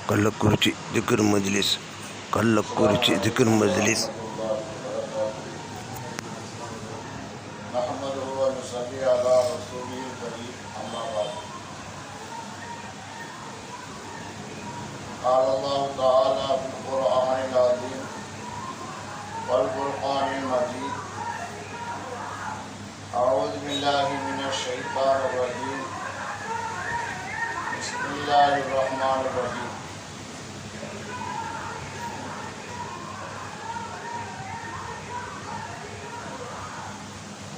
கள்ளக்குறிச்சி திக்ர் மஜ்லிஸ் கள்ளக்குறிச்சி திக்ர் மஜ்லிஸ் نحمده ونصلي على رسوله الكريم أما بعد قال الله تعالى في القرآن العظيم والفرقان المجيد أعوذ بالله من الشيطان الرجيم بسم الله الرحمن الرحيم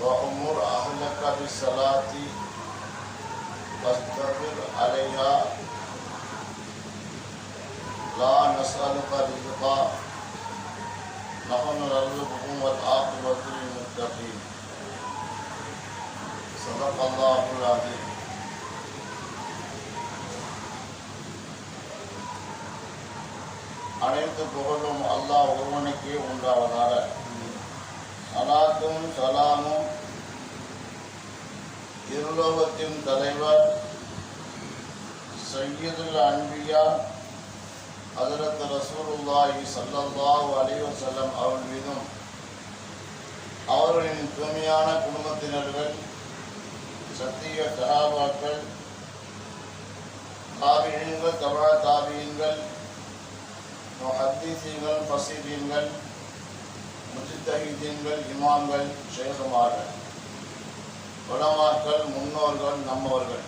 وأمر أهلك بالصلاة واستغفر عليها لا نسألك رزقا نحن نرزقكم والعاقبة للمتقين صدق الله العظيم. அனைத்து புகழும் அல்லாஹ் ஒருவனுக்கே உண்டாவதாக. சலாத்தும் சலாமும் இருலோகத்தின் தலைவர் சய்யிதுல் அன்பியா ஹஜ்ரத் ரசூலுல்லாஹி ஸல்லல்லாஹு அலைஹி வஸல்லம் அவர்கள் மீதும் அவர்களின் தூய்மையான குடும்பத்தினர்கள், சத்திய சஹாபாக்கள், தாபிஈன்கள், தபா தாபிஈன்கள், முஹத்திஸீன்கள், ஃபஸீஹீன்கள், முஜ்தஹிதீன்கள், இமாம்கள், ஷேகுமார்கள், உலமாக்கள், முன்னோர்கள், நம்மவர்கள்,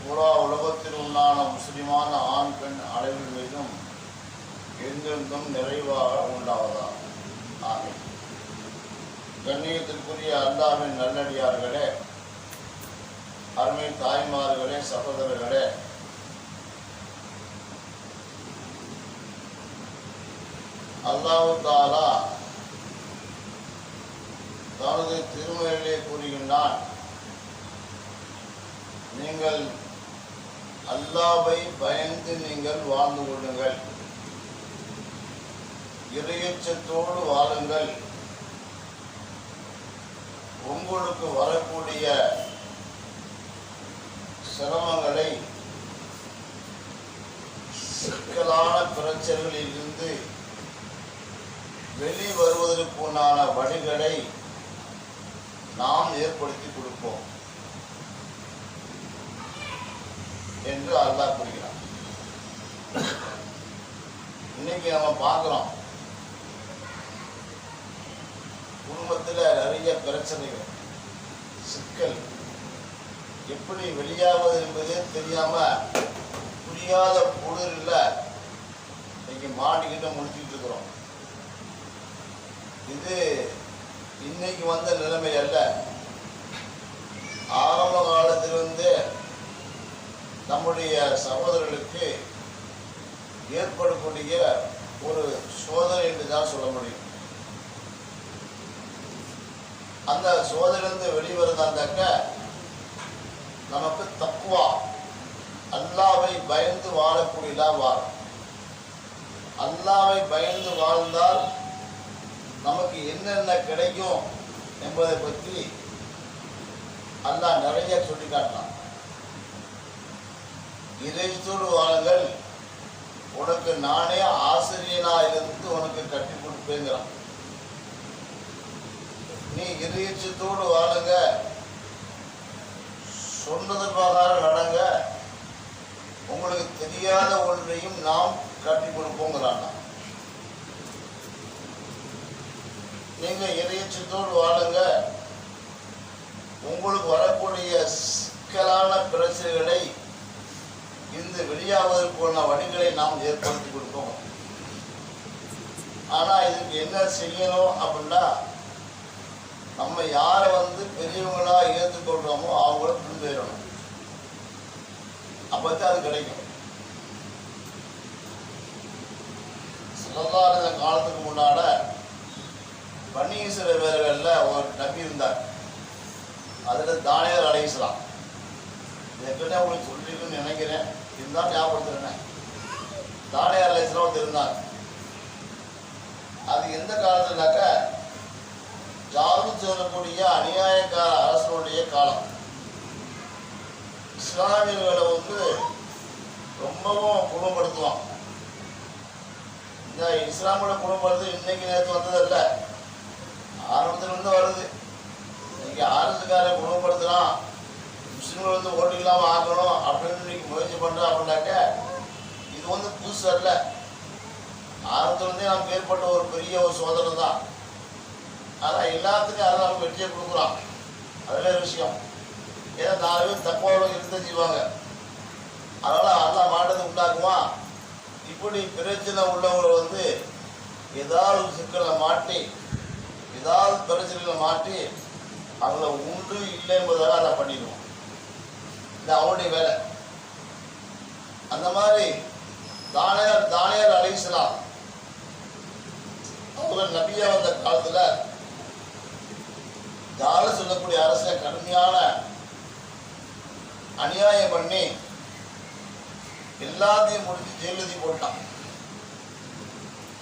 பூரா உலகத்தில் உண்டான முஸ்லிமான ஆண் பெண் அனைவர் மீதும் எங்கிருந்தும் நிறைவாக உண்டாவதா. ஆமீன். கண்ணியத்திற்குரிய அல்லாஹ்வின் நல்லடியார்களே, அருமை தாய்மார்களே, சகோதரர்களே, அல்லாஹ் தஆலா தனது திருமறையிலே கூறுகின்றான், நீங்கள் அல்லாஹ்வை பயந்து நீங்கள் வாழ்ந்து கொள்ளுங்கள், இறையச்சத்தோடு வாழுங்கள், உங்களுக்கு வரக்கூடிய சிரமங்களை, சிக்கலான பிரச்சனைகளில் இருந்து வெளி வருவதற்குண்டான வழிகளை நாம் ஏற்படுத்தி கொடுப்போம் என்று அல்லாஹ் கூறுகிறார். இன்னைக்கு நம்ம பார்க்கிறோம், குடும்பத்தில் நிறைய பிரச்சனைகள், சிக்கல், எப்படி வெளியாவது என்பதே தெரியாம புரியாத புதிரில் இன்னைக்கு மாட்டிக்கிட்டு முடிச்சுக்கிட்டு இருக்கிறோம். இது இன்னைக்கு வந்த நிலைமை அல்ல. ஆரம்ப காலத்திலிருந்து நம்முடைய சகோதரர்களுக்கு ஏற்படக்கூடிய ஒரு சோதனை என்று தான் சொல்ல முடியும். அந்த சோதனையிலிருந்து வெளிவருந்தாக்க நமக்கு தக்வா, அல்லாஹ்வை பயந்து வாழக்கூடியதா வாழும். அல்லாஹ்வை பயந்து வாழ்ந்தால் நமக்கு என்னென்ன கிடைக்கும் என்பதை பற்றி அல்லாஹ் நிறைய சொல்லி காட்டலாம். இறைச்சோடு வாழுங்கள், உனக்கு நானே ஆசிரியனா இருந்து உனக்கு கட்டி கொடுப்பேங்கிறான். நீ இறைச்சத்தோடு வாழுங்க, சொன்னது பிரகாரம் நடங்க, உங்களுக்கு தெரியாத ஒன்றையும் நாம் கட்டி கொடுப்போங்கிறான். நீங்க இறையச்சத்தோடு வாழுங்க, உங்களுக்கு வரக்கூடிய சிக்கலான பிரச்சனைகளை இந்த வெளியாவதற்கான வழிகளை நாம் ஏற்படுத்தி கொடுப்போம். ஆனா இதுக்கு என்ன செய்யணும் அப்படின்னா, நம்ம யாரை பெரியவங்களா ஏற்றுக்கொள்றோமோ அவங்கள பின்பற்றணும். அப்பதான் அது கிடைக்கும். சிலதார காலத்துக்கு முன்னால பனி இஸ்ரவேலர்ல ஒரு நபி இருந்தார். அதில் தானியேல் அலைஹிஸ்ஸலாம். ஏற்கனவே உங்களுக்கு சொல்லிருக்குன்னு நினைக்கிறேன், இருந்தால் ஞாபகப்படுத்துறேன். தானியேல் அலைஹிஸ்ஸலாம் இருந்தார். அது எந்த காலத்துலனாக்க ஜாலூத் சொல்லக்கூடிய அநியாயக்கார அரசனுடைய காலம். இஸ்லாமியர்களை ரொம்பவும் குணப்படுத்துவான். இந்த இஸ்லாமோட குணப்படுத்து இன்னைக்கு நேற்று வந்ததில்லை, ஆரம்பத்திலிருந்து வருது. இன்னைக்கு ஆரம்பத்துக்கார குணப்படுத்தலாம், முஸ்லீம்கள் வந்து ஓட்டு இல்லாமல் ஆக்கணும் அப்படின்னு இன்னைக்கு முயற்சி பண்ணுறோம் அப்படின்னாக்க இது வந்து புதுசு அல்ல. ஆரம்பத்துலேருந்தே நமக்கு ஏற்பட்ட ஒரு பெரிய ஒரு சோதனை தான். ஆனால் எல்லாத்துக்கும் அதை நமக்கு வெற்றியை கொடுக்குறான். அது வேறு விஷயம். ஏன்னா 4 பேர் தக்குவாவோட இருந்த செய்வாங்க. அதனால் அதெல்லாம் மாற்றத்தை உண்டாக்குவான். இப்படி பிரச்சனை உள்ளவங்களை வந்து ஏதாவது சிக்கலை மாட்டி, ஏதாவது பிரச்சனைகளை மாட்டி அவங்கள உண்டு இல்லை என்பதாக அதை பண்ணிடுவோம். இது அவனுடைய வேலை. அந்த மாதிரி தானியேல் அலைஹிஸ்ஸலாம் அவங்க நபியா வந்த காலத்தில் ஜால சொல்லக்கூடிய அரசை கடுமையான அநியாயம் பண்ணி எல்லாத்தையும் முடிச்சு ஜெயிலதி போட்டான்.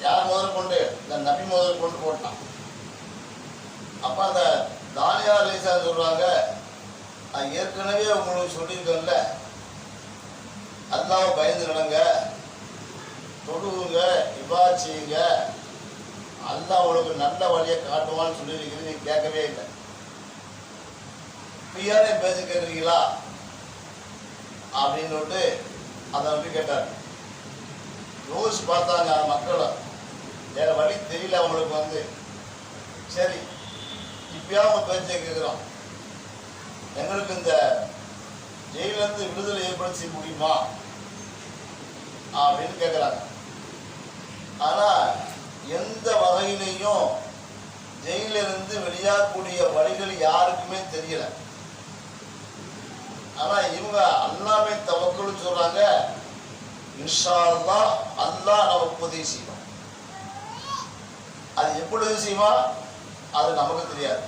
யார் முதல் கொண்டு? இந்த நபி முதல் கொண்டு போட்டான். அப்ப அந்த தானியா லேசா சொல்றாங்க, நான் ஏற்கனவே உங்களுக்கு சொல்லியிருக்கேன்ல, அல்லாஹ்வை பயந்து நடங்க, தொழுவுங்க, இபாதத் செய்யுங்க, அல்லாஹ் உங்களுக்கு நல்ல வழியை காட்டுவான்னு சொல்லியிருக்கிறது நீங்க கேட்கவே இல்லை. பியாரே பேச கேட்குறீங்களா அப்படின்னு அதை வந்து கேட்டார். யோசிச்சு பார்த்தாங்க மக்களை, வேற வழி தெரியல அவங்களுக்கு வந்து. சரி, இப்பயா அவங்க பேச்சை கேட்குறோம், எங்களுக்கு இந்த ஜெயிலிருந்து விடுதலை ஏற்படுத்தி முடியுமா அப்படின்னு கேட்குறாங்க. ஆனால் எந்த வகையிலையும் ஜெயிலிருந்து வெளியாகக்கூடிய வழிகள் யாருக்குமே தெரியல. ஆனால் இவங்க அல்லாஹ்வை தவக்கல் சொல்றாங்க, இன்ஷா அல்லாஹ் அல்லாஹ் நமக்கு உதவி செய்வோம். அது எப்படி உதவி செய்வான் அது நமக்கு தெரியாது.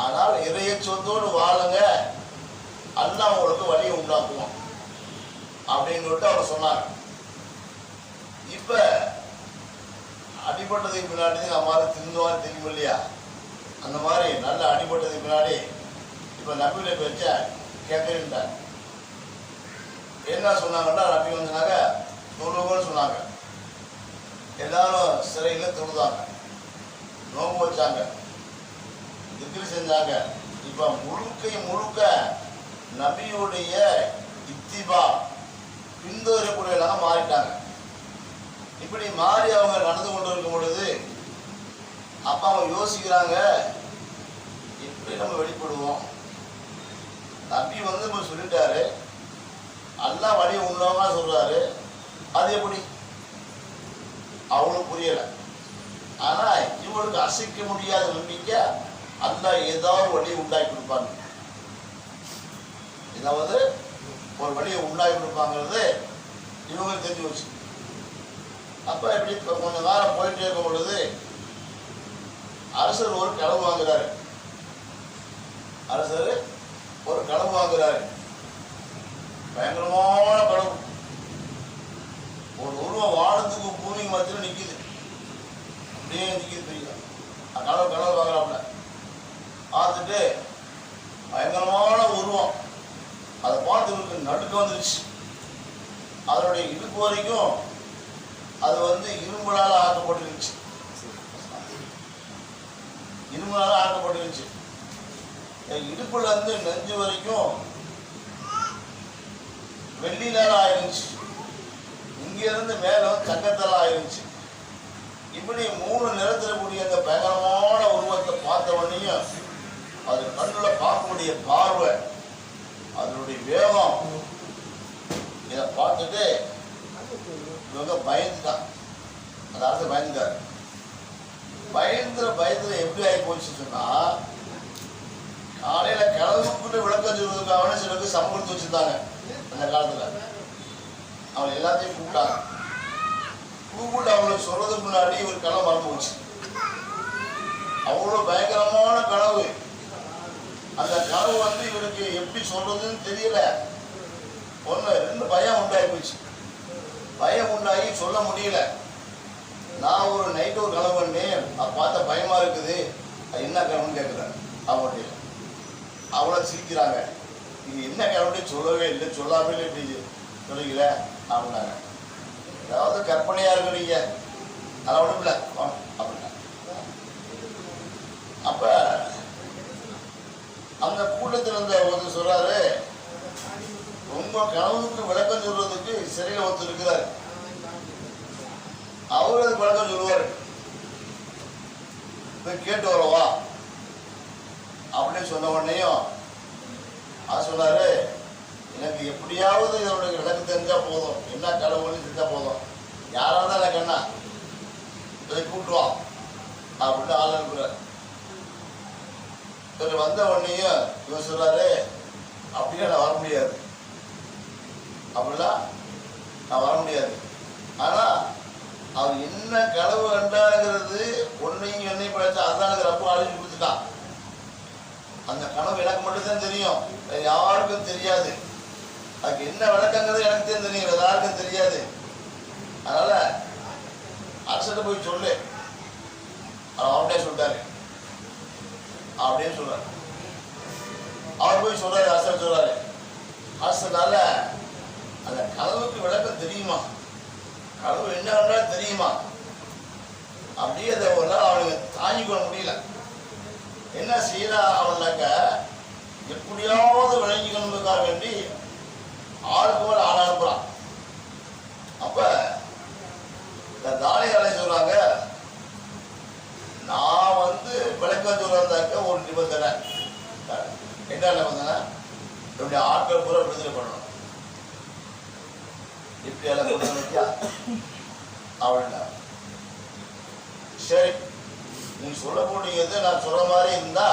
ஆனால் இறையச்சத்தோடு வாழுங்க, அல்லாஹ் உங்களுக்கு வழியை உண்டாக்குவோம் அப்படின்னு அவர் சொன்னார். இப்ப அடிபட்டதுக்கு பின்னாடி நம்ம திருந்துவான்னு தெரியும் இல்லையா? அந்த மாதிரி நல்ல அடிபட்டதுக்கு பின்னாடி இப்ப நபியுடைய பேச்ச கேட்கிறார். என்ன சொன்னாங்கன்னா, நபி வந்தாங்க தொழுவுன்னு சொன்னாங்க. எல்லாரும் சிறையில் தொழுதாங்க, நோம்பு வச்சாங்க, திக்ர் செஞ்சாங்க. இப்ப முழுக்க நபியுடைய இத்திபா பின்தொடரக்கூடியவர்களாக மாறிட்டாங்க. இப்படி மாறி அவங்க நடந்து கொண்டு இருக்கும் பொழுது அப்ப அவங்க யோசிக்கிறாங்க, எப்படி நம்ம வெளிப்படுவோம்? நபி வந்து நம்ம சொல்லிட்டாரு, அல்லாஹ் வழி உள்ளவங்க சொல்றாரு, அது எப்படி? அவங்களுக்கு புரியல. ஆனா இவங்களுக்கு அசைக்க முடியாத நம்பிக்கை, அல்லாஹ் ஏதாவது வழியை உண்டாக்கி கொடுப்பாங்க, ஏதாவது ஒரு வழியை உண்டாக்கி கொடுப்பாங்கிறது இவங்களுக்கு தெரிஞ்சு வச்சு. அப்ப எப்படி கொஞ்ச நேரம் போயிட்டே இருக்கும் பொழுது அரசர் ஒரு கனவு வாங்குறாரு. அரசர் ஒரு கனவு வாங்குறாரு, பயங்கரமான கனவு. ஒரு உருவம் வானத்துக்கு பூமிக்கு மத்தியில் நிக்குது, அப்படியே நிக்குது. தெரியல கனவு வாங்குறாப்புல பார்த்துட்டு பயங்கரமான உருவம். அதை பார்த்து நடுக்க வந்துருச்சு. அதனுடைய இடுப்பு வரைக்கும் அது வந்து இரும்புனால ஆக்கப்பட்டிருந்துச்சு. இரும்புனால ஆக்கப்பட்டிருந்துச்சு. இடுப்புல இருந்து நெஞ்சு வரைக்கும் வெள்ளினால ஆயிருந்துச்சு. இங்க இருந்து மேல தங்கத்தால ஆயிருந்துச்சு. இப்படி 3 நிறத்துல கூடிய அந்த பயங்கரமான உருவத்தை பார்த்த உடனேயும் அது கண்ணுல பார்க்கக்கூடிய பார்வை, அதனுடைய வேகம், இதை பார்த்துட்டு இவங்க பயந்துட்டான். அந்த அரசு பயந்துட்டாரு. பயத்துல எப்படி ஆகி போச்சு சொன்னா, காலையில கிளம்புக்குன்னு விளக்கம் சொல்றதுக்காக சிலருக்கு சமப்படுத்தி வச்சிருந்தாங்க. அந்த காலத்துல அவங்க எல்லாத்தையும் கூப்பிட்டாங்க. கூப்பிட்டு அவங்களுக்கு சொல்றதுக்கு முன்னாடி ஒரு கனவு மறந்து போச்சு. அவ்வளவு பயங்கரமான கனவு. அந்த கனவு வந்து இவருக்கு எப்படி சொல்றதுன்னு தெரியல. 2 பயம் உண்டாகி போச்சு. பயம் உண்டாகி சொல்ல முடியல. நான் ஒரு நைட்டு ஒரு கனவு பண்ணேன், பார்த்தா பயமா இருக்குது, அது என்ன கனவுன்னு கேட்குறேன். அவங்களுடைய அவ்வளோ சிரிக்கிறாங்க. இது என்ன கனவுன்னு சொல்லவே இல்லை, சொல்லாமே இப்படி சொல்லுங்கள அப்படின்னாங்க. ஏதாவது கற்பனையாக இருக்கிறீங்க, அதை ஒன்றும் இல்லை அப்படின்னா. அப்போ அந்த கூட்டத்தில் இருந்த ஒருத்தர் சொல்கிறாரு, ரொம்ப கனவுக்கு விளக்கம் சொல்றதுக்கு சிறையில் ஒருத்தர் இருக்கிறார், அவரு அதுக்கு விளக்கம் சொல்லுவார், போய் கேட்டு வரவா அப்படின்னு சொன்ன உடனேயும் அது சொன்னாரு, எனக்கு எப்படியாவது இதனுடைய விளக்கு தெரிஞ்சா போதும், என்ன கடவுள்னு தெரிஞ்சா போதும், யாராக இருந்தால் எனக்கு என்ன இதை கூட்டுவான் அப்படின்னு ஆள் அனுப்புறாரு. இவர் வந்த உடனேயும் இவர் சொல்றாரு, அப்படின்னா நான் வர முடியாது, அப்படிலாம் நான் வர முடியாது. ஆனால் அவர் என்ன கனவு கண்டாங்கிறது ஒன்னையும் என்னையும் படைச்சா அதுதான் எனக்கு ரொம்ப அழிஞ்சு கொடுத்துட்டான். அந்த கனவு எனக்கு மட்டும்தான் தெரியும், யாருக்கும் தெரியாது. அதுக்கு என்ன விளக்கங்கிறது எனக்கு தான் தெரியும், யாருக்கும் தெரியாது. அதனால அரசர்கிட்ட போய் சொல்லு, அவன்கிட்டே சொல்லிட்டாரு அப்படின்னு சொல்றாரு. அவர் போய் சொல்றாரு, அரசர் சொல்றாரு, அரசனால அந்த கனவுக்கு விளக்கம் தெரியுமா, கனவு என்ன தெரியுமா, அப்படியே அதை ஒரு நாள் அவனுக்கு தாங்கிக்கொள்ள முடியல. என்ன செய்யலாம் அவனாக்க, எப்படியாவது விளங்கிக்கணுக்காக வேண்டி ஆளுக்கு ஒரு ஆள் அனுப்புறான். அப்ப இந்த தானியேலை சொல்றாங்க, நான் விளக்கம் சொல்றதாக்க ஒரு நிபந்தனை. என்ன நிபந்தனை? என்னுடைய ஆட்கள் பூரா விடுதலை பண்ணணும். இப்படி எல்லாம் விடுதலையா அவனா? சரி, நீ சொல்லக்கூடியது நான் சொல்ற மாதிரி இருந்தா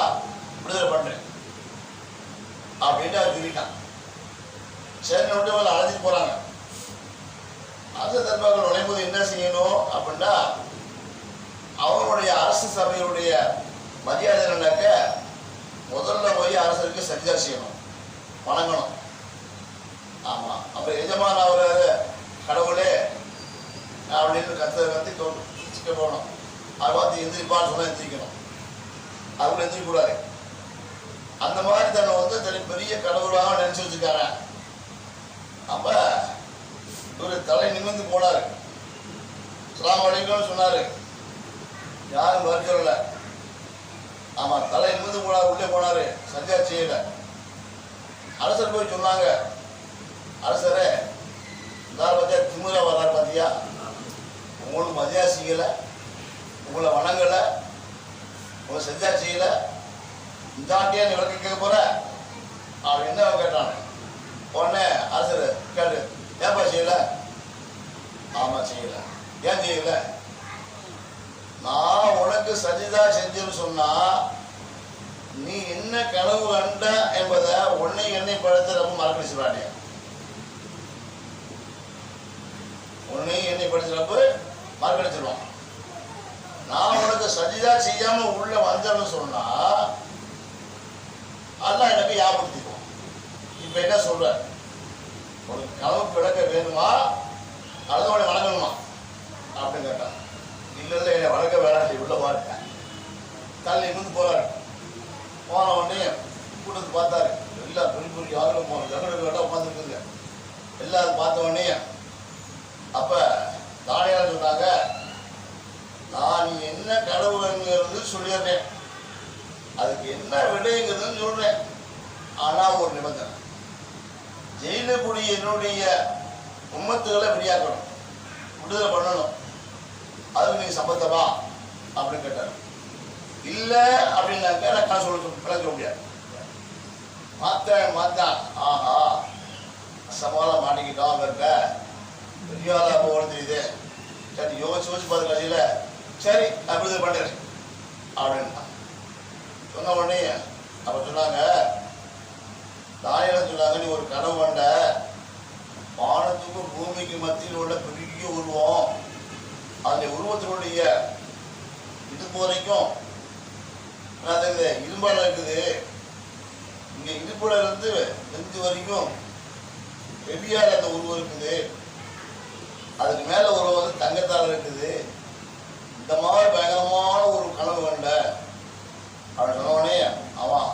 விடுதலை பண்றேன் அப்படின்னு அவன் சொல்லிட்டான். சரி, விட்டு அவளை அழைச்சிட்டு போறாங்க. அரச தர்பார்கள் நுழையும்போது என்ன செய்யணும் அப்படின்னா, அவனுடைய அரசு சபையுடைய மரியாதை என்னன்னாக்க, முதல்ல போய் அரசருக்கு சஜிதா செய்யணும், வணங்கணும். ஆமா, அப்ப எஜமான அவரு கடவுளே அப்படின்னு கத்தி போகணும். அதை பார்த்து எந்திரிப்பான்னு சொன்னா எந்திரிக்கணும், அவங்களை எந்திரிக்க கூடாது. அந்த மாதிரி தன்னை தனி பெரிய கடவுளாக நினைச்சு வச்சுக்காங்க. அப்ப ஒரு தலை நிமிர்ந்து போனாரு, அஸ்ஸலாமு அலைக்கும் சொன்னாரு, யாரும் வர சொல்லல. ஆமா, தலை நிமிர்ந்து போனார், உள்ளே போனாரு, சஜிதா செய்யல. அரசர் போய் சொன்னாங்க, அரசரே இந்த பார்த்தியா திமுறா வர்றாரு, பார்த்தியா உங்களுக்கு மதியா செய்யலை, உங்களை வணங்கலை, உங்களை சஜிதா செய்யலை, இந்த ஆட்டியா நீ விளக்க கேட்க போற அப்படின்னு அவன் கேட்டான். உடனே அரசர் கேட்டு, ஏப்பா செய்யல? ஆமா செய்யல. ஏன் செய்யல? நான் உனக்கு சஜிதா செஞ்சுன்னு சொன்னா நீ என்ன கனவு கண்ட என்பதை உன்னை என்னை படுத்த ரொம்ப மறக்கடிச்சுடானே. உன்னை என்னை படிச்சப்ப மறக்கடிச்சிருவான். நான் உனக்கு சஜிதா செய்யாம உள்ள வந்தேன்னு சொன்னா அல்லாஹ் எனக்கு ஞாபகப்படுத்திக்குவோம். இப்ப என்ன சொல்ற, உனக்கு கனவுக்கு விளக்க வேணுமா அல்லது உன்னை வணங்கணுமா அப்படின்னு கேட்டான். இல்ல இல்ல, என்னை வளர்க்க வேணாம், உள்ள பாருங்க. தள்ளி இருந்து போறாரு. போன உடனே கூட்டத்தை பார்த்தாரு, எல்லாம் பெரிய பெரிய ஆளும் போன ஜனங்களுக்கு வேண்டாம் உட்காந்துருக்குங்க. எல்லாரும் பார்த்த உடனே அப்ப தானியேல் சொன்னாங்க, நான் என்ன கடவுள்ங்கிறது சொல்லிடுறேன், அதுக்கு என்ன விடைங்கிறதுன்னு சொல்றேன். ஆனா ஒரு நிபந்தனை, ஜெயில கூடிய என்னுடைய உம்மத்துகளை வெளியாக்கணும், விடுதலை பண்ணணும். அதுக்கு நீங்க சம்பந்தமா அப்படின்னு கேட்டாரு. இல்ல அப்படின்னாக்க நான் சொல்ல விளக்க முடியாது. மாத்தான் ஆஹா சமாளம் மாட்டிக்கிட்டோம், இருக்க பெரியாளா போக தெரியுது. சரி யோசிச்சு பார்த்து கடைசியில சரி நான் விடுதலை பண்றேன் அப்படின்னா சொன்ன உடனே அப்ப சொன்னாங்க, தானியேல் சொன்னாங்க, நீ ஒரு கனவு கண்ட, வானத்துக்கும் பூமிக்கு மத்தியில் உள்ள பெரிய உருவம், அந்த உருவத்தினுடைய இடுப்பு வரைக்கும் இரும்பால இருக்குது, இங்க இடுப்புல இருந்து நெஞ்சு வரைக்கும் வெவ்வியால் அந்த உருவம் இருக்குது, அதுக்கு மேல உருவம் தங்கத்தால் இருக்குது. இந்த மாதிரி பயங்கரமான ஒரு கனவு கண்ட அப்படின்னு சொன்ன உடனே அவன்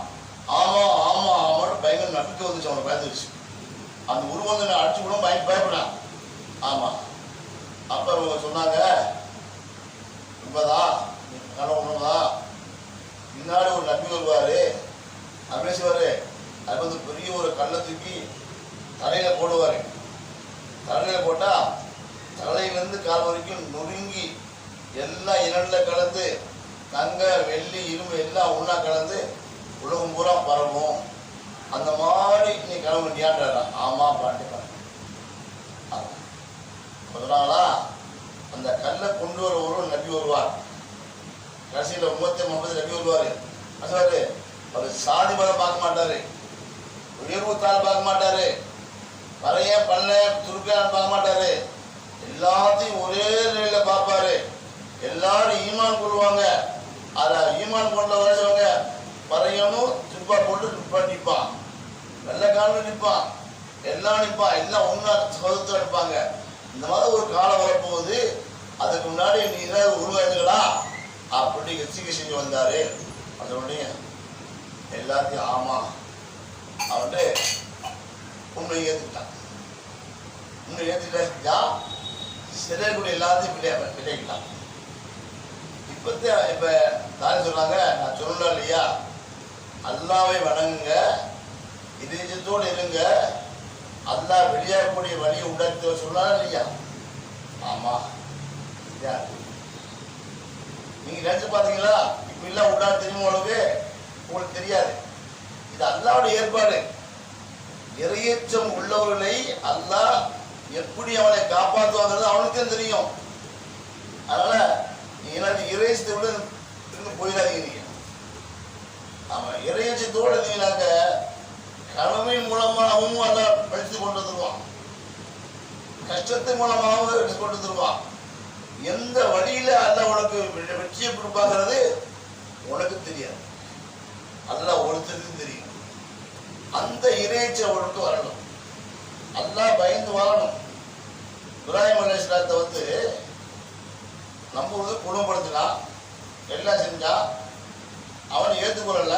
ஆமா ஆமா ஆமான்னு பயங்கர நம்பிக்கை வந்துச்சு, அவனை பயந்துருச்சு. அந்த உருவம் அடிச்சு விடும் பயந்து கையிலேருந்து கால் வரைக்கும் நொறுங்கி எல்லாம் இரண்டில் கலந்து தங்க வெள்ளி இரும்பு எல்லாம் ஒன்றா கலந்து உலகம் பூரா பரவும். அந்த மாதிரி நீ கிளம்ப வேண்டியான்றாரா? ஆமாம் பாண்டிப்பான். அதனாலா அந்த கல்லை கொண்டு வர ஒரு நபி வருவார். கடைசியில் 350 நபி வருவார். சொல்றாரு, அவர் சாதி மதம் பார்க்க மாட்டாரு, உயர்வுத்தால் பார்க்க மாட்டாரு, பறைய பண்ண துருக்கான்னு பார்க்க மாட்டாரு. எல்லாத்தையும் ஒரே நிலையில பார்ப்பாரு. எல்லாரும் ஈமான் கொள்வாங்க. அதை ஈமான் கொண்ட வருஷவங்க பறையனும் துப்பா போட்டு துப்பா நிற்பான், வெள்ளை காலில் நிற்பான், எல்லாம் நிற்பான், எல்லாம் ஒன்றா சொதத்தில் நிற்பாங்க. இந்த மாதிரி ஒரு காலம் வரப்போகுது. அதுக்கு முன்னாடி நீ ஏதாவது உருவாயிருங்களா அப்படி எச்சரிக்கை செஞ்சு வந்தாரு. அதனுடைய எல்லாத்தையும் ஆமா அவன்ட்டு உண்மை ஏற்றுக்கிட்டான். உண்மை ஏற்றுக்கிட்டா சிறைக்குடி எல்லாத்தையும் விளையாடிட்டான். இப்போ தானே சொன்னாங்க, நான் சொல்லலாம் இல்லையா, அல்லாவை வணங்குங்க, இதயத்தோடு இருங்க, அல்லா வெளியாகக்கூடிய வழியை உண்டாக்கி சொன்னாலும் இல்லையா? ஆமா, நீங்க நினைச்சு பார்த்தீங்களா? இப்ப எல்லாம் உண்டா தெரியுமா? உங்களுக்கு தெரியாது. இது அல்லாவுடைய ஏற்பாடு. இறையச்சம் உள்ளவர்களை அல்லாஹ் எப்படி அவனை காப்பாற்றுவாங்கிறது அவனுக்கும் தெரியும். அதனால நீ எனக்கு இறையச்சத்தோடு இருந்து போயிடாதீங்க. நீங்க ஆமா, இறையச்சத்தோடு இருந்தீங்கன்னாக்க கடமை மூலமாகவும் அல்லாஹ் படித்து கொண்டு வந்துருவான், கஷ்டத்தின் மூலமாகவும் எடுத்து கொண்டு வந்துருவான். எந்த வழியில அல்லாஹ் உனக்கு வெற்றியை கொடுப்பாங்கிறது உனக்கு தெரியாது, அல்லாஹ் ஒருத்தருக்கும் தெரியும். அந்த இறைச்சை உனக்கு வரணும், அல்லாஹ் பயந்து வாழணும். இப்ராஹிம் அலைஹிஸ்ஸலாத்தை நம்ம குணப்படுத்தினா, எல்லாம் செஞ்சா, அவனை ஏற்றுக்கொள்ளல.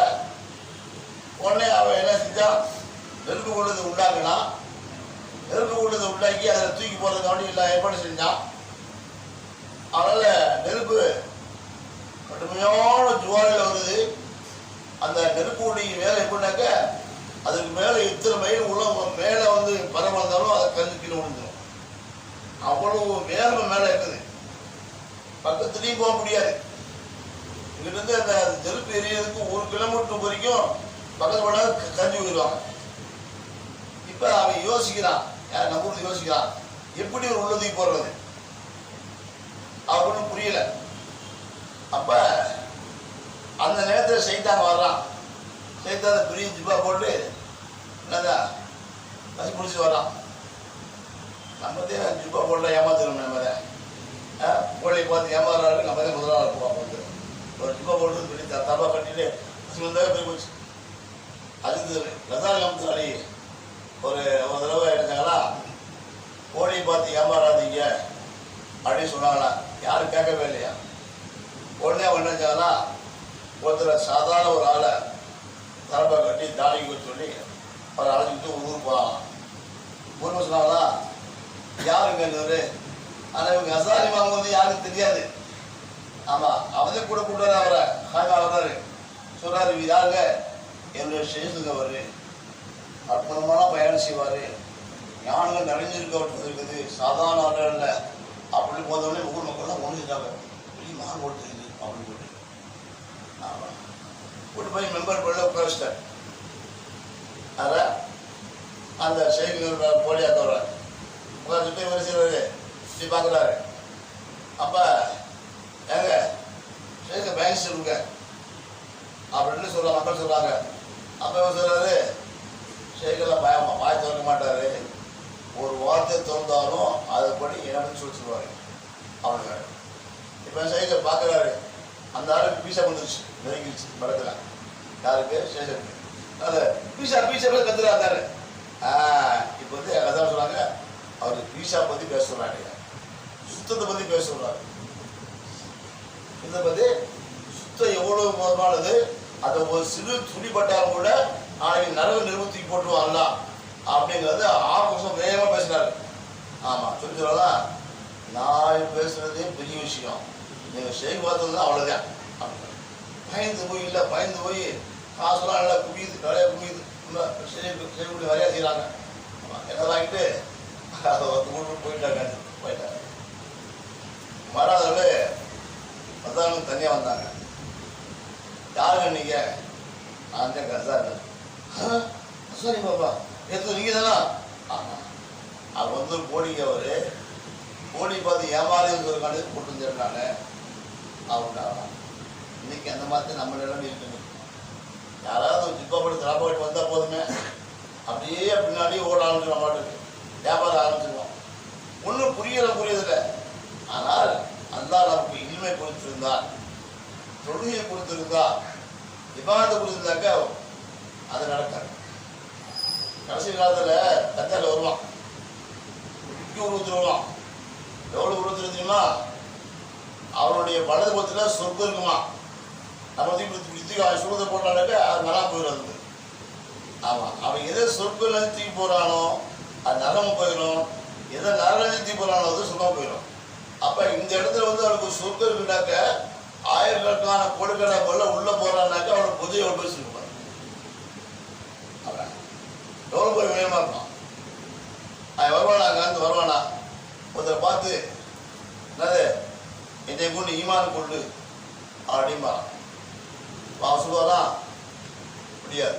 உடனே அவன் என்ன செஞ்சான்? நெருப்பு கொண்டது உண்டாக்குனா, நெருப்பு கொண்டது உண்டாக்கி அதில் தூக்கி போகிறதுக்காண்டி எல்லா ஏற்பாடு செஞ்சான். அதனால் நெருப்பு கடுமையான ஜுவாலில் வருது. அந்த நெருப்புடைய மேலே எப்படின்னாக்க அதுக்கு மேலே இத்தனை மைல் உள்ள மேலே பரம் வந்தாலும் அதை கல்வி கீழே விழுந்துடும். அவ்வளவு வேகம் மேலே இருக்குது, பக்கத்துலேயும் போக முடியாது. இங்கிருந்து அந்த நெருப்பு எரியறதுக்கு 1 கிலோமீட்டர் வரைக்கும் பக்கத்து பண்ணால் கஞ்சி போயிடுவாங்க. இப்போ அவன் யோசிக்கிறான், நம்ம ஊருக்கு யோசிக்கிறான், எப்படி ஒரு உள்ளதுக்கு போடுறது அப்படின்னு புரியல. அப்ப அந்த நேரத்தில் சைத்தான் வர்றான். சைத்தான் பெரிய ஜிப்பா போட்டு என்னதா பசி பிடிச்சி வர்றான். நம்மதே ஜிப்பா போட்டு ஏமாத்துறோம். நம்ம கோழியை பார்த்து ஏமாறாரு, நம்ம தான் முதலாக இருப்போம். ஒரு ஜிப்பா போட்டு பெரிய தப்பா கட்டிட்டு பசி வந்தாவே போய் போச்சு. அதுக்கு ரசாயன கம்பெனி ஒரு தடவை எடுத்தாங்களா, கோழியை பார்த்து ஏமாறாதீங்க அப்படின்னு சொன்னாங்களா, யாரும் கேட்கவே இல்லையா. உடனே அவன் என்ன செஞ்சாங்கன்னா, ஒருத்தர் சாதாரண ஒரு ஆளை தரப்பை கட்டி தாடிக்கு சொல்லி அவரை அழைச்சிக்கிட்டு ஒரு ஊருக்கு போகலாம். ஊருக்கு சொன்னாங்களா, யாருங்க இன்னொரு, ஆனால் இவங்க அசாரி வாங்க யாருக்கும் தெரியாது. ஆமாம், அவனே கூட கூட்டாரு. அவரை ஹாங்கா வர்றாரு, சொல்கிறாரு, யாருங்க? என்னுடைய ஷேஷுங்க அவரு அற்புதமான பயணம் செய்வார், ஞானங்கள் நிறைஞ்சிருக்க இருக்குது, சாதாரண ஆட்கள் இல்லை அப்படின்னு போதவொடனே ஊர் மக்கள்லாம் ஒன்று செஞ்சாங்க. பெரிய மாறு போட்டு தெரியுது அப்படின்னு போட்டு ஆமாம் கூட்டு போய் மெம்பர் போல உட்காரிச்சிட்டார். அதான் அந்த ஷேக்கு போலியாத்தவரை உட்காந்துட்டு இவர் செய்வார், இப்படி பார்க்குறாரு. அப்போ ஏங்க ஷேக்கை பேங்க் சொல்லுங்க அப்படின்னு சொல்கிறாங்க, மக்கள் சொல்கிறாங்க. அப்போ இவர் சொல்கிறாரு, ஷேக்கெல்லாம் வாய் திறக்க மாட்டார், ஒரு வார்த்தை திறந்தாலும் அதுபடி என்னன்னு சொல்லிடுவார் அவனுங்க. இப்போ ஷேக்கை பார்க்குறாரு, அந்த ஆளுக்கு பீஸா வந்துருச்சு, நெருங்கிடுச்சு படத்தில். யாருக்கு? ஷேஷனுக்கு. அது பீஸா கற்றுறாரு. இப்போ அதான் சொல்கிறாங்க, அவர் பீஸா பற்றி பேச சொல்கிறாங்க, சுத்தத்தை பற்றி பேச சொல்கிறாரு. இதை பற்றி சுத்தம் எவ்வளோ மோசமானது, அதை ஒரு சிறு துணிப்பட்டாலும் கூட நாளைக்கு நரவு நிறுவனத்துக்கு போட்டுருவாங்கல்ல அப்படிங்கிறது 6 வருஷம் வேகமாக பேசினார். ஆமாம், சொல்லி சொல்லலாம், நான் பேசுகிறதே பெரிய விஷயம், நீங்கள் ஷேக் பார்த்தது தான் அவ்வளோதான். பயந்து போய் இல்லை, பயந்து போய் காசுலாம் நல்லா குவியுது, நிறையா குவியுது, செய்யக்கூடிய வேலையாக செய்கிறாங்க. ஆமாம், என்ன வாங்கிட்டு அதை போயிட்டாங்க. வந்தாங்க. யாருங்க நீங்க? அந்த கசாரி. கசாரி பாப்பா எது நீங்க தானா? ஆமாம். அவர் வந்து கோடிங்க, அவரு கோடி பார்த்து ஏமாறுன்னு ஒரு கணக்கு போட்டு வந்துருக்காங்க. அவங்க இன்னைக்கு அந்த மாதிரி நம்ம நிலைமை இருக்குங்க. யாராவது ஒரு ஜிப்பா போட்டு திராப்பா போட்டு வந்தால் போதுமே, அப்படியே பின்னாடி ஓட ஆரம்பிச்சிடும், மாட்டுக்கு வியாபாரம் ஆரம்பிச்சிடுவோம். ஒன்றும் புரியதில்லை. ஆனால் அல்லாஹ் நமக்கு இல்மை கொடுத்திருந்தார், தொழுகையை கொடுத்திருந்தா, இபாதத்தை கொடுத்திருந்தாக்க அது நடக்காது. கடைசி காலத்தில் தக்கால வருவான், உருவத்துருவான். எவ்வளோ உருவத்துரு தெரியுமா? அவனுடைய வலது பக்கத்தில் சொர்க்கம் இருக்குமா. நம்ம தூக்கி அவன் சுருதை போட்டாலே அது நல்லா போயிடும். ஆமாம், அவன் எதை சொற்கள் தூக்கி போகிறானோ அது நரம்பு போயிடும், எதை நரம்பு தூக்கி போகிறானோ அது சுத்தமாக போயிடும். அப்போ இந்த இடத்துல வந்து அவனுக்கு சொற்கள் இருக்குனாக்க ஆயிரக்கணக்கான கொடுக்கடை போல உள்ளே போகிறான்னாக்க அவனுக்கு புதிய எவ்வளோ போய் சொல்லுவான். அவன் எவ்வளோ போய் வேகமாக இருப்பான். அவன் வருவானா, அங்கேருந்து வருவானா, ஒருத்தரை பார்த்து என்னது என்னை கொண்டு ஈமான் கொண்டு அப்படின்பா. அவன் சொல்லுவானா, முடியாது,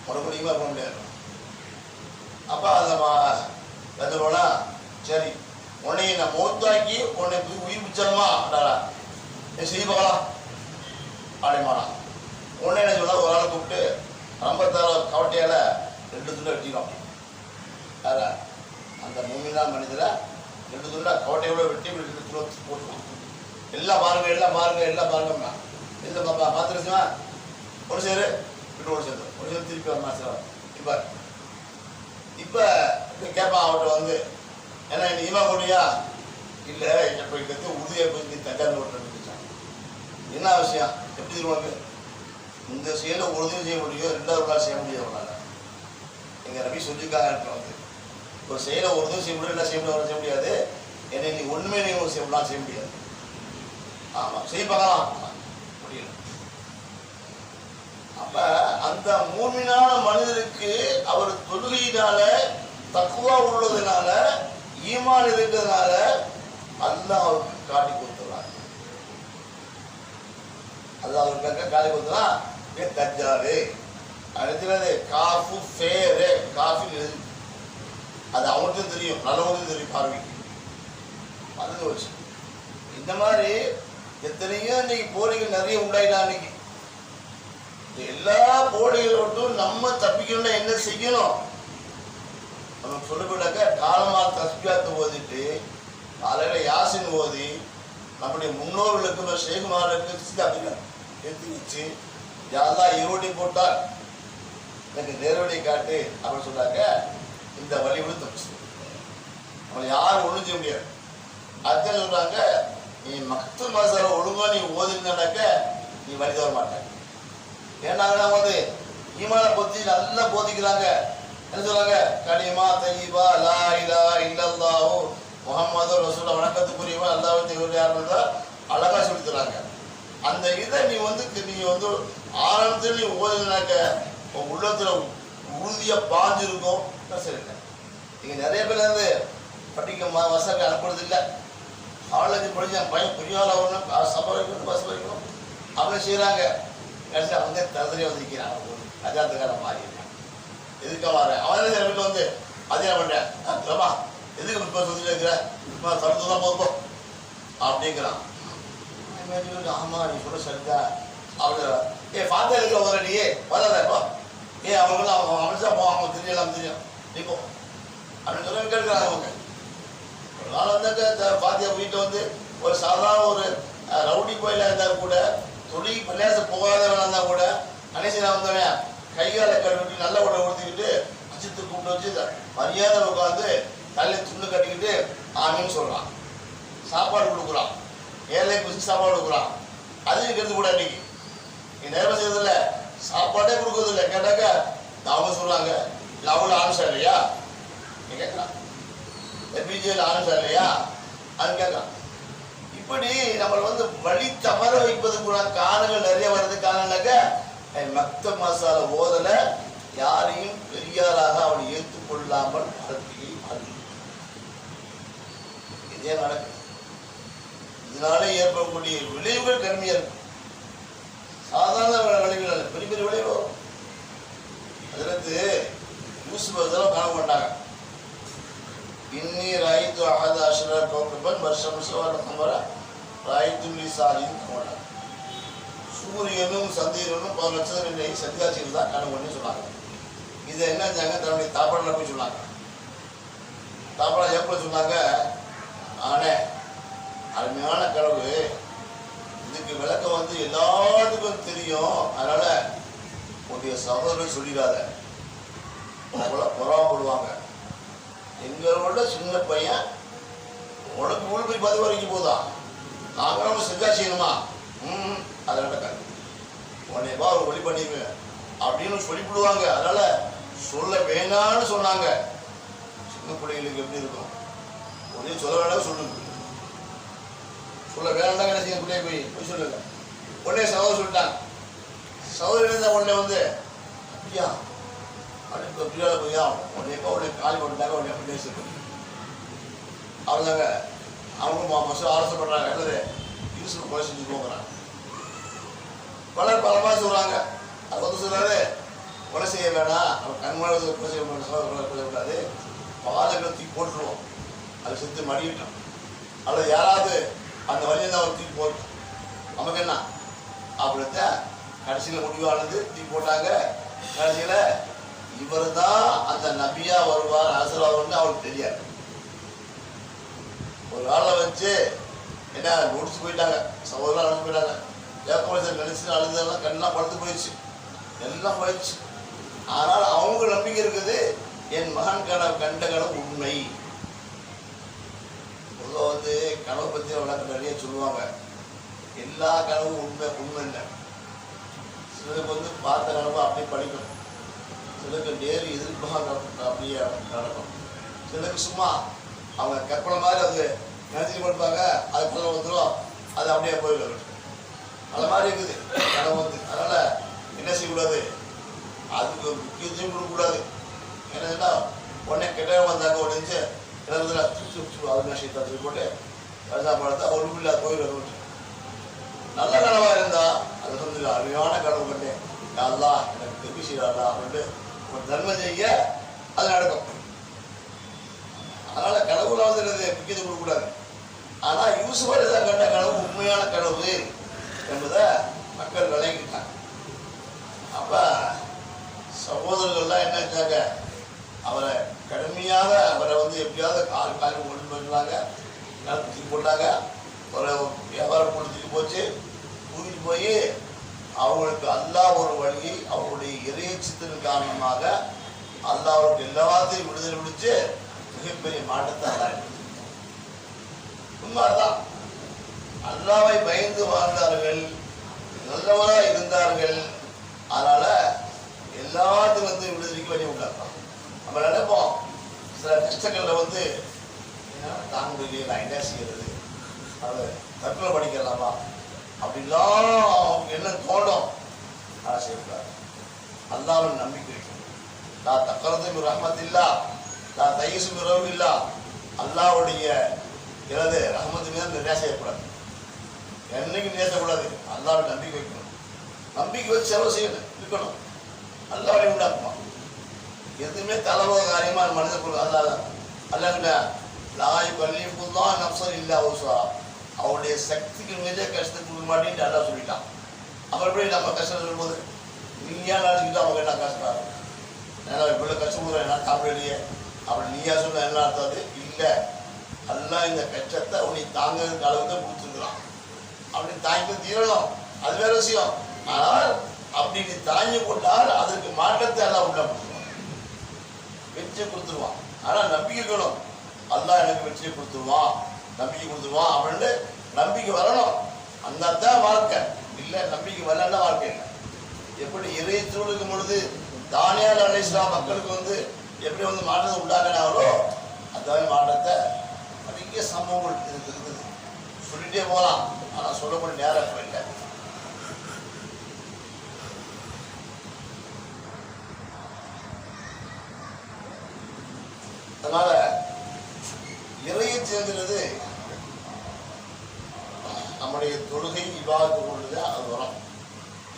உனக்கு ஈமான் பண்ண முடியாது. அப்போ அந்த போனா சரி உன்னை நான் மௌத்தாக்கி உன்னை உயிர் பிடிச்சணுமா என் செய்ய பார்க்கலாம் அப்படிமானா. உடனே என்ன சொன்னா, ஒரு ஆளை கூப்பிட்டு 56 கவட்டையால் 2 துண்டை வெட்டிடும். வேற அந்த மூமினா மனிதரை 2 துண்டா கவட்டையோட வெட்டி 2 துண்டை போட்டுருவான். எல்லாம் பாருங்க எந்த பார்த்துருச்சுன்னா ஒரு சேரு விட்டு ஒரு சேரு திருப்பி ஒரு மாதம். இப்போ கேட்பான் அவர்கிட்ட வந்து, ஏன்னா நீ ஈமா போட்டியா? இல்லை, இப்போ இருக்கிறது உறுதியாக போய் நீ தஞ்சாவூர் ஓட்டுறான். என்ன விஷயம்? எப்படி சொல்லுவாங்க? இந்த செயலில் உறுதியும் செய்ய முடியும், 2வது நாள் செய்ய முடியாது. அவனால் எங்கள் ரவி சொல்லியிருக்காங்க வந்து, ஒரு செயலை உறுதியும் செய்ய முடியும், என்ன செய்ய முடியாது. என்னை நீ ஒன்றுமே நீ செய்ய முடியாது. ஆமாம், செய்ய பார்க்கலாம் முடியல. அப்ப அந்த மூமினான மனிதருக்கு அவர் தொழுகையினால தக்குவா உள்ளதுனால ஈமான் இருக்கிறதுனால அல்லாஹ் அவருக்கு காட்டி கொடுத்துறாங்க. அல்லாஹ் அவருக்கு காட்டி கொடுத்தா தஜ்ஜாலு அடுத்தது காஃபு ஃபேரே காஃபி அது அவனுக்கும் தெரியும், நல்லவனுக்கும் தெரியும் பார்வைக்கு. அது வச்சு இந்த மாதிரி எத்தனையோ இன்னைக்கு போலிகள் நிறைய உண்டாயிட்டா. இன்னைக்கு எல்லா போலிகளை விட்டும் நம்ம தப்பிக்கணும்னா என்ன செய்யணும்? நம்ம சொல்லப்பட்டாக்க காலமாக தஸ்பியாத்து ஓதிட்டு காலையில் யாசின் ஓதி நம்முடைய முன்னோர்களுக்கு ஷேகுமாருக்கு அப்படின்னா எடுத்து வச்சு யாரெல்லாம் இருவடி போட்டால் எனக்கு நேரவழி காட்டு அப்படின்னு சொன்னாக்க இந்த வழி விட தப்பிச்சு நம்மளை யாரும் ஒன்றும் செய்ய முடியாது. அதுதான் சொல்றாங்க, நீ மக்து மசாலா ஒழுங்கா நீ ஓதினாக்க நீ வழி தர மாட்டாங்க. ஏன்னா வந்து ஈமானை பற்றி நல்லா போதிக்கிறாங்க. என்ன சொல்றாங்க? கலிமா தய்யிபா லா இலாஹா இல்லல்லாஹு முஹம்மது ரசூலுல்லாஹ் வணக்கத்துக்குரியவா அல்லாஹ்வை தவிர யாரும் தான் அழகா சொல்லி தராங்க. அந்த இதை நீ வந்து ஆரம்பத்தில் நீ ஓதினாக்க உன் உள்ளத்துல உறுதியாக பாஞ்சிருக்கும். சரிங்க, நீங்க நிறைய பேர் வந்து படிக்க வசதி அனுப்புறது இல்லை. அவளுக்கு படிச்சு என் பையன் புரியாத ஒன்று சபை வைக்கணும் பஸ் வைக்கணும் அப்படின்னு செய்கிறாங்க. கடைசியாக வந்து தகுதியாக வந்து நிற்கிறாங்க. அஜாத்துக்கார மாறி எதுக்காக வரேன் அவன் சில வீட்டில் வந்து அதே பண்ணுறேன் ரமா எதுக்கு இப்போ சொல்லிட்டு இருக்கிற தடுத்து தான் போதும் அப்படிங்கிறான். ஆமாம் நீ சொல்ல சரிதான் அப்படி ஃபாதர் இருக்கிற வர நீ வராத இப்போ அவங்களும் அவங்க அமைச்சா போ அவங்க தெரியலாம் தெரியும் இப்போ அப்படின்னு சொல்லி கேட்குறாங்க. அவங்க ஒரு நாள் வந்தாக்க ஃபாத்தியா வீட்டில் வந்து ஒரு சாதாரண ஒரு ரவுடி கோயிலாக இருந்தால் கூட தொழில் பிரயாச போகாதவனாக இருந்தால் கூட கணேசனாக வந்தவன் கைகால கழுவிட்டு நல்ல உடை ஊற்றிக்கிட்டு அச்சித்து கூப்பிட்டு வச்சு மரியாதை உட்காந்து தலையில் துண்டு கட்டிக்கிட்டு ஆமின்னு சொல்கிறான். சாப்பாடு கொடுக்குறான், ஏழை குசி சாப்பாடு கொடுக்குறான். அதையும் கெடுத்து கூட இன்னைக்கு நீ நேரம் செய்யறதில்ல, சாப்பாடே கொடுக்கறதில்ல. கேட்டாக்க அவங்க சொல்கிறாங்க இல்லை அவங்கள ஆரம்பிச்சா இல்லையா நீ கேட்கலாம், எபிஜிஎல் ஆரம்பிச்சா இல்லையா அது கேட்கலாம். இப்படி நம்மளை வந்து வழி தவற வைப்பதுக்குள்ள காரணங்கள் நிறைய வர்றது. காரணம்னாக்க மக்த மசால ஓதலை யாரையும் பெரியாராக அவனை ஏற்றுக்கொள்ளாமல் வாழ்க்கையை வாழ்க்கை இதே நடக்குது. இதனால ஏற்படக்கூடிய விளைவுகள் கடுமையாக இருக்கும். சாதாரண விளைவுகள் அல்ல, பெரிய பெரிய விளைவு வரும். அதற்கு யூசுப் அதெல்லாம் கனவு பண்ணாங்க. இன்னி ராயித்து அஹத அஷ்ரா கௌகபன் வர்ஷம் சவர கமர ராயித்து லிசாலின் கமர. சூரியனும் சந்திரனும் 10 நட்சத்திரங்களை சந்தியாச்சியில் தான் கனவு பண்ணி சொன்னாங்க. இதை என்ன செஞ்சாங்க, தன்னுடைய தாப்பாடில் போய் சொன்னாங்க. தாப்பாடா எப்போ சொன்னாங்க, ஆனே அருமையான கனவு, இதுக்கு விளக்கம் வந்து எல்லாத்துக்கும் தெரியும், அதனால உன்னுடைய சகோதரர்கள் சொல்லிடாத, அவ்வளோ பொறாமப்படுவாங்க. எங்களோட சின்ன பையன் உனக்கு ஊழல் போய் 10 வரைக்கும் போதான், நாங்களும் நம்ம செஞ்சா செய்யணுமா? அதை நடக்காது, உன்னையப்பா ஒரு வழி பண்ணிடுவேன் அப்படின்னு சொல்லிவிடுவாங்க. அதனால சொல்ல வேணான்னு சொன்னாங்க. சின்ன பிள்ளைகளுக்கு எப்படி இருக்கும், ஒரே சொல்ல வேண்டாம் சொல்லுங்க, சொல்ல வேண்டாம் என்ன செய்ய பிள்ளைய போய் சொல்லுங்க. உடனே சகோதரர் சொல்லிட்டாங்க. சகோதரர் இருந்தால் உடனே வந்து அப்படியா அடுப்பு அப்படியா போய்யா உடனேப்பா உடனே காலி போட்டுட்டாங்க. உடனே அப்படி பேசிட்டு அவங்கதாங்க அவங்க மசூ ஆலோசனைப்படுறாங்க. என்னது யூசுப் கொலை செஞ்சு போகிறாங்க. பலர் பலமாக சொல்கிறாங்க. அது வந்து சொல்கிறாரு, கொலை செய்ய வேணாம், நம்ம கண்மானது கொலை செய்ய கொலைக்கூடாது, பாதங்களை தூக்கி போட்டுருவோம், அது செத்து மடிவிட்டோம், அல்லது யாராவது அந்த வழியில் தான் அவர் தூக்கி போட்டோம், நமக்கு என்ன அப்படித்த கடைசியில் முடிவானது தூக்கி போட்டாங்க. கடைசியில் இவர் தான் அந்த நபியா வருவார் அரசராகன்னு அவருக்கு தெரியாது. ஒரு ஆளை வச்சு என்ன முடிச்சு போயிட்டாங்க, சகோதரலாம் அழைச்சி போயிட்டாங்க. ஏற்கனவே நினைச்சு அழுதெல்லாம் கண்ணெல்லாம் படுத்து போயிடுச்சு, எல்லாம் போயிடுச்சு. ஆனால் அவங்க நம்பிக்கை இருக்குது, என் மகன் கண்ட கனவு உண்மை. பொதுவாக வந்து கனவை பற்றி விளக்கம் நிறைய சொல்லுவாங்க. எல்லா கனவும் உண்மை இல்லை. சிலருக்கு வந்து பார்த்த கனவை அப்படியே படிக்கணும், சிலருக்கு நேரு எதிர்ப்பாக அப்படியே நடக்கும், சிலருக்கு சும்மா அவங்க கற்பனை மாதிரி அது நினைச்சிட்டு கொடுப்பாங்க, அது சொல்ல வந்துடும், அது அப்படியே போயிடும். அந்த மாதிரி இருக்குது கனவு வந்து. அதனால் என்ன செய்யக்கூடாது, அதுக்கு முக்கியத்துவம் கொடுக்கக்கூடாது. என்னதுன்னா உடனே கெட்ட வந்தாங்க, உடனே கிளம்புல அது நஷ்டத்தை தூக்கி போட்டு கருதா பழத்தா ஒன்றும் இல்லாத போயிடும். நல்ல கனவாக இருந்தால் அது வந்து அருமையான கனவு பண்ணேன், யாரெல்லாம் எனக்கு திருப்பி செய்யறாடா அப்படின்ட்டு ஒரு தர்மம் செய்ய அது நடக்கும். அதனால் கனவுல வந்து முக்கியத்துவம் கொடுக்கக்கூடாது. ஆனால் யூசுப் அலைஹிஸ்ஸலாம் கண்ட கனவு உண்மையான கனவு என்பதை மக்கள் விளங்கிட்டாங்க. அப்போ சகோதரர்கள்லாம் என்ன செஞ்சாங்க, அவரை கடுமையாக அவரை வந்து எப்படியாவது காலி கொண்டு போயிட்டாங்க, தூக்கி போட்டாங்க. ஒரு வியாபாரம் கொடுத்துட்டு போச்சு, தூக்கிட்டு போய் அவங்களுக்கு அல்லாஹ் ஒரு வழியை அவருடைய இறையச்சத்தின் காரணமாக அல்லாஹ் அவருக்கு எல்லாத்தையும் விடுதலை பிடிச்சு மிகப்பெரிய மாற்றத்தை அல்லாஹ் உண்மைதான். அல்லாவை பயந்து வாழ்ந்தார்கள், நல்லவராக இருந்தார்கள். அதனால எல்லாத்துக்கும் வந்து விடுதலைக்கு வழி உண்டாக்கலாம். நம்ம நினைப்போம் சில கஷ்டங்களில் வந்து தாங்க முடியலையே, நான் என்ன செய்யறது, அது தற்கொலை படிக்கலாமா அப்படிலாம் அவங்க என்ன தோணும். அதை செய்யக்கூடாது. அல்லாஹ்வின் நம்பிக்கை வைக்கணும். நான் தக்கறது ரஹ்மத்தில்லா, நான் தையசு மிரவில்லா, அல்லாஹ்வுடைய எனது ரஹ்மத்து மீது நிறையா செய்யக்கூடாது, என்னைக்கும் நேசக்கூடாது. அல்லாஹ்வின் நம்பிக்கை வைக்கணும். நம்பிக்கை வச்சு செலவு செய்யணும் இருக்கணும். அல்லாஹ்வை உண்டாக்குமா. எதுவுமே தலைவக காரியமாக மனித அல்லாஹ்கிட்ட லாய் கல்லிஃபுல்லாஹ் நஃப்ஸன் இல்லா உஸா, அவருடைய சக்திக்கு மீதே கஷ்டத்தை கொடுக்க மாட்டேன்னு அல்லாஹ் சொல்லிட்டான். அப்புறம் எப்படி நம்ம கஷ்டம் சொல்லும்போது நீயா நினச்சிக்கிட்டு அவங்க என்ன கஷ்டம், ஏன்னா இவ்வளோ கஷ்டப்படுறேன் என்ன தாம்படியே அப்படி நீயா சொன்ன என்ன அர்த்தம் இல்லை. அல்லாஹ் இந்த கஷ்டத்தை உன்னை தாங்கிறதுக்கு அளவுக்கு தான் கொடுத்துருக்குறான். அப்படி தாங்கி தீரணும், அது வேற விஷயம். ஆனால் அப்படி நீ தாங்கி கொண்டால் அதற்கு மாற்றத்தை எல்லாம் உண்டாப்படுத்துவான், வெற்றியை கொடுத்துருவான். ஆனால் நம்பிக்கை இருக்கணும், அல்லாஹ் எனக்கு வெற்றியை கொடுத்துருவான், நம்பிக்கை கொடுத்துருவான் அப்படின்ட்டு நம்பிக்கை வரணும். அந்த தான் வாழ்க்கை. இல்லை நம்பிக்கை வரலன்னா வாழ்க்கை இல்லை. எப்படி இறையத்தோடு இருக்கும் பொழுது தானியேல் அலைஹிஸ்ஸலாம் மக்களுக்கு வந்து எப்படி வந்து மாற்றத்தை உண்டாக்கினாங்களோ அந்த மாற்றத்தை நிறைய சம்பவங்கள் இருக்குது, சொல்லிட்டே போகலாம். ஆனால் சொல்லக்கூடிய நேரம் இல்லை. அதனால இறையை சேர்ந்துறது நம்முடைய தொழுகை இபாதத்து கொண்டு தான் அது வரும்.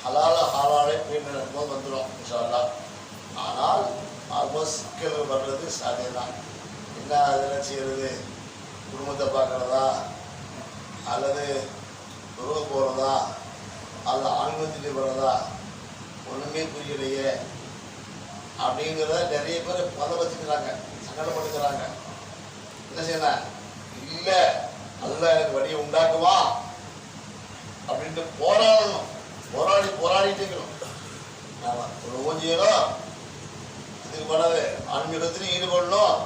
ஹலாலை பேர் நடக்கும்போது வந்துடும் இன்ஷா அல்லாஹ். ஆனால் ஆல்மோஸ்ட் சிக்கல் வர்றது சாத்தியம்தான். என்ன அதெல்லாம் செய்கிறது? குடும்பத்தை பார்க்குறதா அல்லது துருவ போகிறதா அல்லது ஆன்மீகத்துக்கு போகிறதா ஒன்றுமே புரியலையே அப்படிங்கிறத நிறைய பேர் பதவச்சுக்கிறாங்க, சங்கடப்பட்டுக்கிறாங்க. என்ன செய்யணும்? இல்லை அதுதான் எனக்கு வழியை உண்டாக்குவா அப்படின்ட்டு போராடணும். போராடிட்டு இருக்கணும். ஆமாம், தொழுவும் செய்யணும், இதுக்கு பண்ணது ஆன்மீகத்திலையும் ஈடுபடணும்,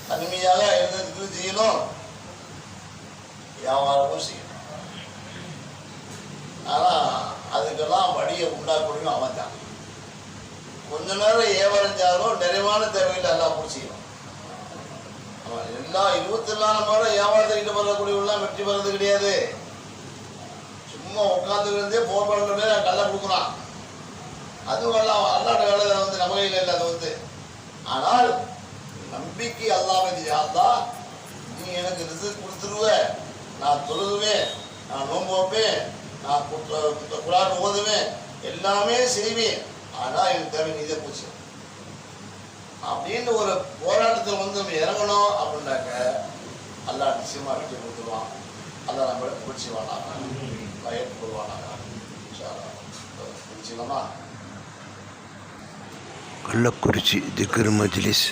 தனிமையாக எழுதுறதுக்கு செய்யணும், வியாபாரமும் செய்யணும். ஆனால் அதுக்கெல்லாம் வழியை உண்டாக்கணும் அவன் தான். கொஞ்ச நேரம் ஏவரைஞ்சாலும் நிறைவான தேவையில் எல்லாம் பிடிச்சிக்கணும். அவன் எல்லா 24 மணி நேரம் வியாபாரத்தை ஈடுபடக்கூடியவெல்லாம் வெற்றி பெறது கிடையாது. சும்மா உட்காந்துக்கிட்டே போராடுறே கல்லை கொடுக்குறான். அதுவும் எல்லாம் அல்லாட வேலை நம்ம கையில் இல்லை. அது ஆனால் நம்பிக்கை அல்லாமல் யாருந்தா நீ எனக்கு ரிசல்ட் கொடுத்துருவ, நான் தொழுதுவேன், நான் நோன்பு வைப்பேன், நான் குரான் ஓதுவேன், எல்லாமே செய்வேன், ஆனால் எனக்கு தேவை நீதே போச்சு அப்படின்னு ஒரு போராட்டத்தில் நம்ம இறங்கணும். அப்படின்னாக்க அல்லாஹ் நிச்சயமாக வெற்றி கொடுத்துருவான். அல்லாஹ் நம்ம பிடிச்சிவானாங்க, ஏற்றுக்கொள்வானாங்க. பிடிச்சிக்கலாமா? கள்ளக்குறிச்சி திக்ர் மஜ்லிஸ்